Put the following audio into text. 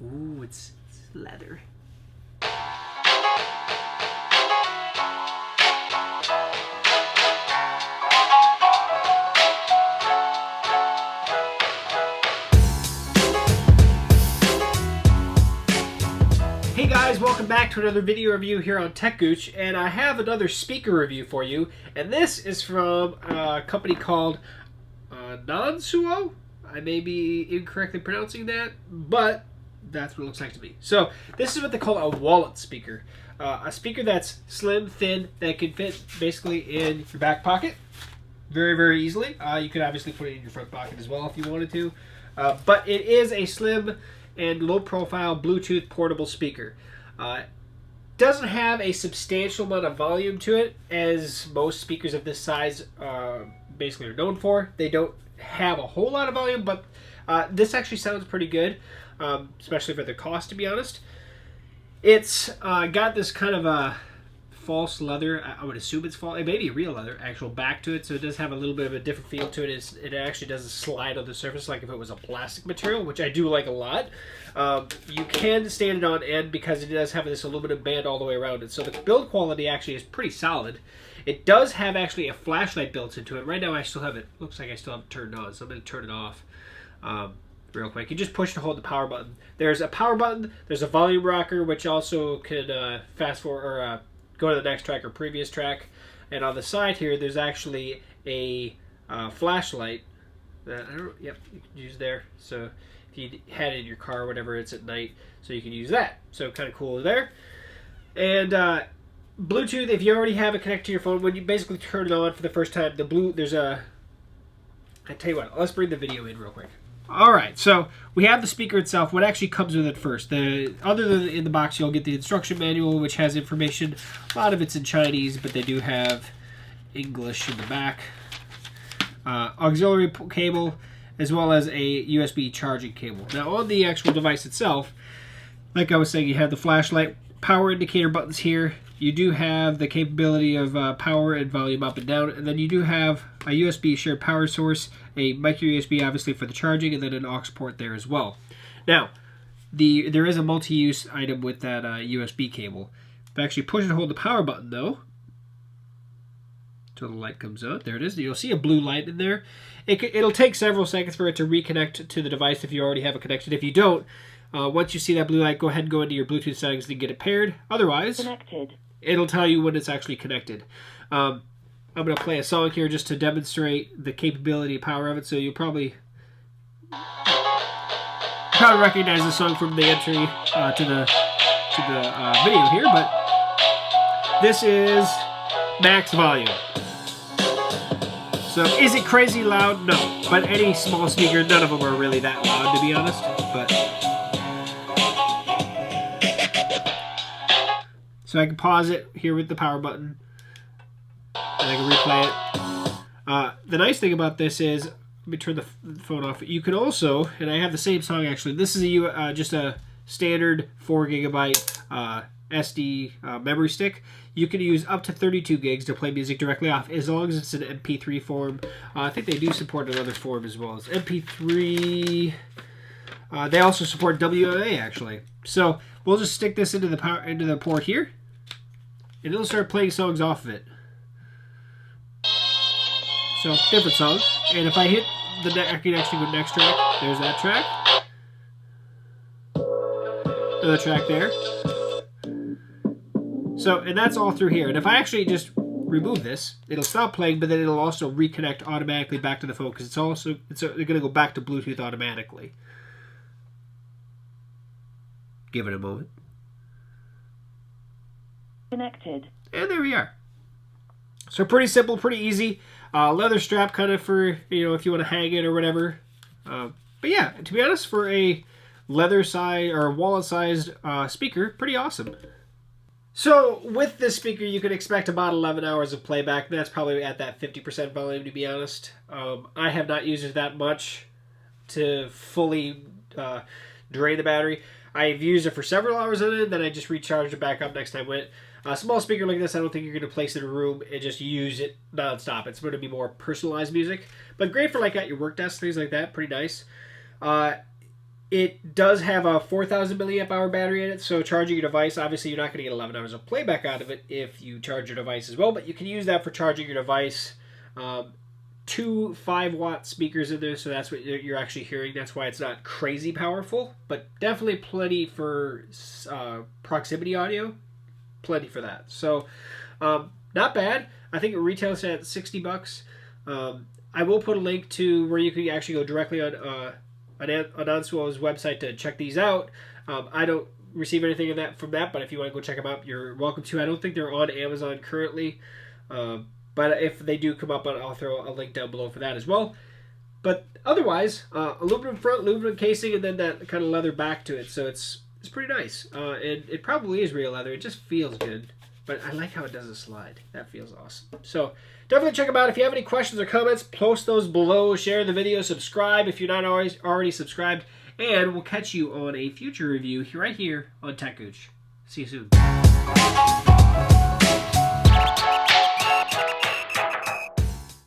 Ooh, it's leather. Hey guys, welcome back to another video review here on techgooch, and I have another speaker review for you, and this is from a company called Anonsuo. I may be incorrectly pronouncing that, but that's what it looks like to me. So this is what they call a wallet speaker. A speaker that's slim, thin, that can fit basically in your back pocket very, very easily. You could obviously put it in your front pocket as well if you wanted to. But it is a slim and low-profile Bluetooth portable speaker. Doesn't have a substantial amount of volume to it, as most speakers of this size basically are known for. They don't have a whole lot of volume, but this actually sounds pretty good, especially for the cost, to be honest. It's got this kind of a false leather, I would assume it's false, it may be real leather, actual back to it, so it does have a little bit of a different feel to it. It actually doesn't slide on the surface like if it was a plastic material, which I do like a lot. You can stand it on end because it does have this aluminum band all the way around it, so the build quality actually is pretty solid. It does have actually a flashlight built into it. Right now I still have it, looks like I still have it turned on, so I'm going to turn it off real quick. You just push to hold the power button. There's a power button, there's a volume rocker, which also can fast forward or go to the next track or previous track, and on the side here there's actually a flashlight that you can use there, so if you had it in your car or whatever, it's at night, so you can use that. So kind of cool there. And Bluetooth, if you already have it connected to your phone, when you basically turn it on for the first time, there's a, I tell you what, let's bring the video in real quick. Alright, so we have the speaker itself. What actually comes with it first? Other than in the box, you'll get the instruction manual, which has information. A lot of it's in Chinese, but they do have English in the back. Auxiliary cable, as well as a USB charging cable. Now, on the actual device itself, like I was saying, you have the flashlight, power indicator buttons here. You do have the capability of power and volume up and down, and then you do have a USB shared power source, a micro USB obviously for the charging, and then an aux port there as well. Now, there is a multi-use item with that USB cable. If I actually push and hold the power button though, until the light comes on, there it is. You'll see a blue light in there. It'll take several seconds for it to reconnect to the device if you already have it connected. If you don't, once you see that blue light, go ahead and go into your Bluetooth settings and get it paired. Otherwise, Connected. It'll tell you when it's actually connected. I'm going to play a song here just to demonstrate the capability and power of it, so you'll probably recognize the song from the entry to the video here, but this is max volume. So is it crazy loud? No. But any small speaker, none of them are really that loud, to be honest. But so I can pause it here with the power button, and I can replay it. The nice thing about this is, let me turn the phone off. You can also, and I have the same song actually. This is just a standard 4 gigabyte SD memory stick. You can use up to 32 gigs to play music directly off, as long as it's in MP3 form. I think they do support another form as well as MP3. They also support WMA actually. So we'll just stick this into the port here, and it'll start playing songs off of it. So different songs, and if I hit I can actually go to the next track. There's that track. Another track there. So, and that's all through here. And if I actually just remove this, it'll stop playing, but then it'll also reconnect automatically back to the phone, because they're going to go back to Bluetooth automatically. Give it a moment. Connected. And there we are. So pretty simple, pretty easy. Leather strap kind of for, if you want to hang it or whatever. But yeah, to be honest, for a leather size or wallet sized speaker, pretty awesome. So with this speaker, you can expect about 11 hours of playback. That's probably at that 50% volume, to be honest. I have not used it that much to fully drain the battery. I've used it for several hours on it, then I just recharged it back up next time I went. A small speaker like this, I don't think you're going to place in a room and just use it non-stop. It's going to be more personalized music. But great for like at your work desk, things like that. Pretty nice. It does have a 4,000 milliamp hour battery in it, so charging your device, obviously you're not going to get 11 hours of playback out of it if you charge your device as well, but you can use that for charging your device. 2 5-watt speakers in there, so that's what you're actually hearing. That's why it's not crazy powerful, but definitely plenty for proximity audio. Plenty for that. So not bad. I think it retails at $60. I will put a link to where you can actually go directly on Anonsuo's website to check these out. I don't receive anything from that, but if you want to go check them out, you're welcome to. I don't think they're on Amazon currently, but if they do come up, I'll throw a link down below for that as well. But otherwise, aluminum front, aluminum casing, and then that kind of leather back to it, so it's pretty nice. And it probably is real leather. It just feels good. But I like how it doesn't slide. That feels awesome. So definitely check them out. If you have any questions or comments, post those below. Share the video. Subscribe if you're not already subscribed. And we'll catch you on a future review right here on techgooch. See you soon.